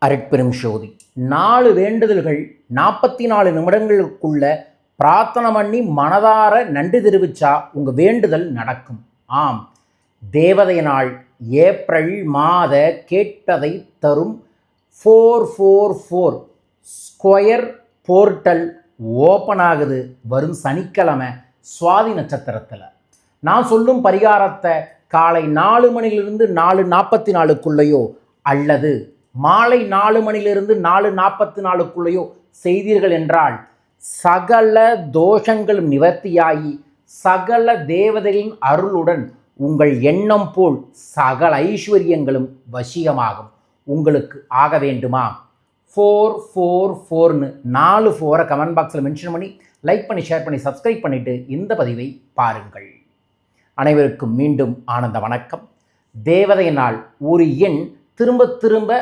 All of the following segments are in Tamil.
அருட்பெரும் ஜோதி 4 வேண்டுதல்கள் 44 நிமிடங்களுக்குள்ள பிரார்த்தனை பண்ணி மனதார நன்றி தெரிவிச்சா உங்கள் வேண்டுதல் நடக்கும். ஆம், தேவதை நாள் ஏப்ரல் மாத கேட்டதை தரும் 444 ஸ்கொயர் போர்ட்டல் ஓப்பன் ஆகுது வரும் சனிக்கிழமை சுவாதி நட்சத்திரத்தில். நான் சொல்லும் பரிகாரத்தை காலை 4 மணிலிருந்து 4:44க்குள்ளேயோ அல்லது மாலை 4 மணிலிருந்து 4:44க்குள்ளேயோ செய்தீர்கள் என்றால் சகல தோஷங்களும் நிவர்த்தியாகி சகல தேவதைகளின் அருளுடன் உங்கள் எண்ணம் போல் சகல ஐஸ்வர்யங்களும் வசியமாகும். உங்களுக்கு ஆக வேண்டுமா? 444ன்னு 4 4 கமெண்ட் பாக்ஸில் மென்ஷன் பண்ணி லைக் பண்ணி ஷேர் பண்ணி சப்ஸ்கிரைப் பண்ணிவிட்டு இந்த பதிவை பாருங்கள். அனைவருக்கும் மீண்டும் ஆனந்த வணக்கம். தேவதை நாள் ஒரு எண் திரும்ப திரும்ப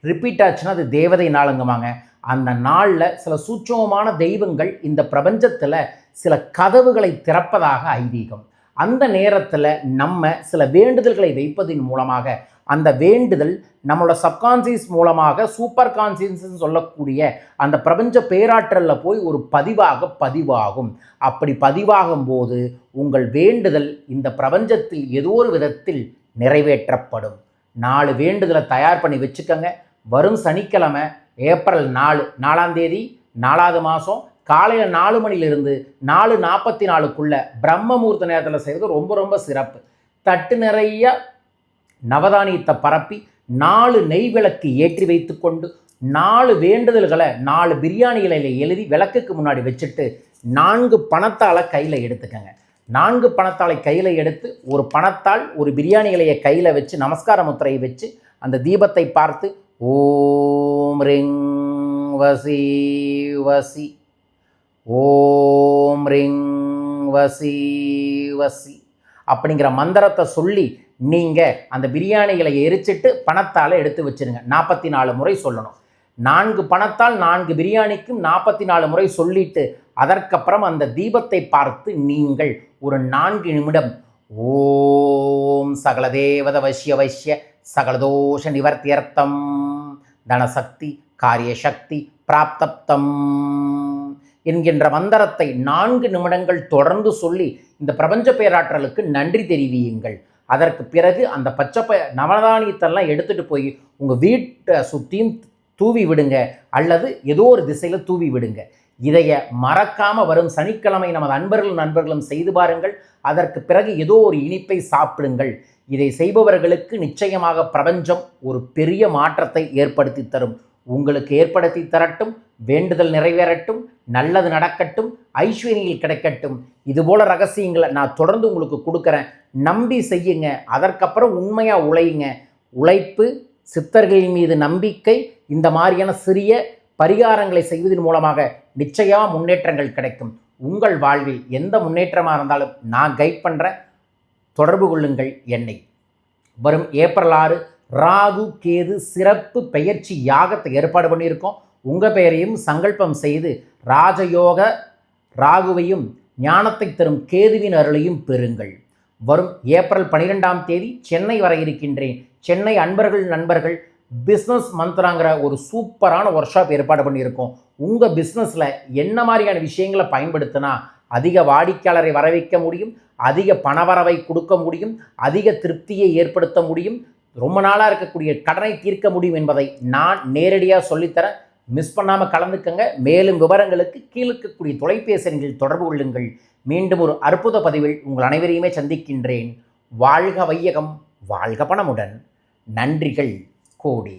ரிப்பீட் ஆச்சுன்னா அது தேவதை நாளுங்கம்மாங்க. அந்த நாளில் சில சூட்சமமான தெய்வங்கள் இந்த பிரபஞ்சத்தில் சில கதவுகளை திறப்பதாக ஐதீகம். அந்த நேரத்தில் நம்ம சில வேண்டுதல்களை வைப்பதின் மூலமாக அந்த வேண்டுதல் நம்மளோட சப்கான்சியஸ் மூலமாக சூப்பர் கான்சியஸ்ன்னு சொல்லக்கூடிய அந்த பிரபஞ்ச பேராற்றலில் போய் ஒரு பதிவாகும். அப்படி பதிவாகும் போது உங்கள் வேண்டுதல் இந்த பிரபஞ்சத்தில் ஏதோ ஒரு விதத்தில் நிறைவேற்றப்படும். 4 வேண்டுதலை தயார் பண்ணி வச்சுக்கோங்க. வரும் சனிக்கிழமை ஏப்ரல் 4ஆம் தேதி 4வது மாதம் காலையில் 4 மணிலிருந்து 4:44க்குள்ள பிரம்ம முகூர்த்த நேரத்தில் செய்கிறது ரொம்ப ரொம்ப சிறப்பு. தட்டு நிறைய நவதானியத்தை பரப்பி 4 நெய் விளக்கு ஏற்றி வைத்து கொண்டு 4 வேண்டுதல்களை 4 பிரியாணிகளை எழுதி விளக்குக்கு முன்னாடி வச்சுட்டு 4 பணத்தாளை கையில் எடுத்துக்கங்க. 4 பணத்தாளை கையில் எடுத்து ஒரு பணத்தால் ஒரு பிரியாணி இலையை கையில் வச்சு நமஸ்கார முத்திரையை வச்சு அந்த தீபத்தை பார்த்து ஓம் ரிங் வசி வசி ஓம் ரிங் வசி வசி அப்படிங்கிற மந்திரத்தை சொல்லி நீங்கள் அந்த பிரியாணிகளை எரிச்சிட்டு பணத்தால் எடுத்து வச்சுருங்க. 44 முறை சொல்லணும். 4 பணத்தால் 4 பிரியாணிக்கும் 44 முறை சொல்லிட்டு அதற்கப்புறம் அந்த தீபத்தை பார்த்து நீங்கள் ஒரு 4 நிமிடம் ஓம் சகல தேவத வசிய வைஷ்ய சகலதோஷ நிவர்த்தியர்த்தம் தனசக்தி காரியசக்தி பிராப்தப்தம் என்கின்ற மந்திரத்தை 4 நிமிடங்கள் தொடர்ந்து சொல்லி இந்த பிரபஞ்ச பேராற்றலுக்கு நன்றி தெரிவியுங்கள். அதற்கு பிறகு அந்த பச்சை நவதானியத்தெல்லாம் எடுத்துகிட்டு போய் உங்கள் வீட்டை சுற்றியும் தூவி விடுங்க அல்லது ஏதோ ஒரு திசையில் தூவி விடுங்க. இதைய மறக்காமல் வரும் சனிக்கிழமை நமது நண்பர்களும் செய்து பாருங்கள். அதற்கு பிறகு ஏதோ ஒரு இனிப்பை சாப்பிடுங்கள். இதை செய்பவர்களுக்கு நிச்சயமாக பிரபஞ்சம் ஒரு பெரிய மாற்றத்தை ஏற்படுத்தி தரும். உங்களுக்கு ஏற்படுத்தி தரட்டும். வேண்டுதல் நிறைவேறட்டும். நல்லது நடக்கட்டும். ஐஸ்வர்யங்கள் கிடைக்கட்டும். இதுபோல் ரகசியங்களை நான் தொடர்ந்து உங்களுக்கு கொடுக்குறேன். நம்பி செய்யுங்க. அதற்கப்புறம் உண்மையாக உழையுங்க. உழைப்பு, சித்தர்களின் மீது நம்பிக்கை, இந்த மாதிரியான சிறிய பரிகாரங்களை செய்வதன் மூலமாக நிச்சயமாக முன்னேற்றங்கள் கிடைக்கும். உங்கள் வாழ்வில் எந்த முன்னேற்றமாக இருந்தாலும் நான் கைட் பண்ணுறேன். தொடர்பு கொள்ளுங்கள் என்னை. வரும் ஏப்ரல் 6 ராகு கேது சிறப்பு பெயர்ச்சி யாகத்தை ஏற்பாடு பண்ணியிருக்கோம். உங்கள் பெயரையும் சங்கல்பம் செய்து ராஜயோக ராகுவையும் ஞானத்தை தரும் கேதுவின் அருளையும் பெறுங்கள். வரும் ஏப்ரல் 12ஆம் தேதி சென்னை வர இருக்கின்றேன். சென்னை நண்பர்கள் பிஸ்னஸ் மந்த்ராங்கிற ஒரு சூப்பரான ஒர்க் ஷாப் ஏற்பாடு பண்ணியிருக்கோம். உங்கள் பிஸ்னஸில் என்ன மாதிரியான விஷயங்களை பயன்படுத்தினா அதிக வாடிக்கையாளரை வர வைக்க முடியும், அதிக பணவரவை கொடுக்க முடியும், அதிக திருப்தியை ஏற்படுத்த முடியும், ரொம்ப நாளாக இருக்கக்கூடிய கடனை தீர்க்க முடியும் என்பதை நான் நேரடியாக சொல்லித்தரேன். மிஸ் பண்ணாமல் கலந்துக்கங்க. மேலும் விவரங்களுக்கு கீழே இருக்கக்கூடிய தொலைபேசி எண்களில் தொடர்பு கொள்ளுங்கள். மீண்டும் ஒரு அற்புத பதிவில் உங்கள் அனைவரையுமே சந்திக்கின்றேன். வாழ்க வையகம், வாழ்க பணமுடன். நன்றிகள் கோடி.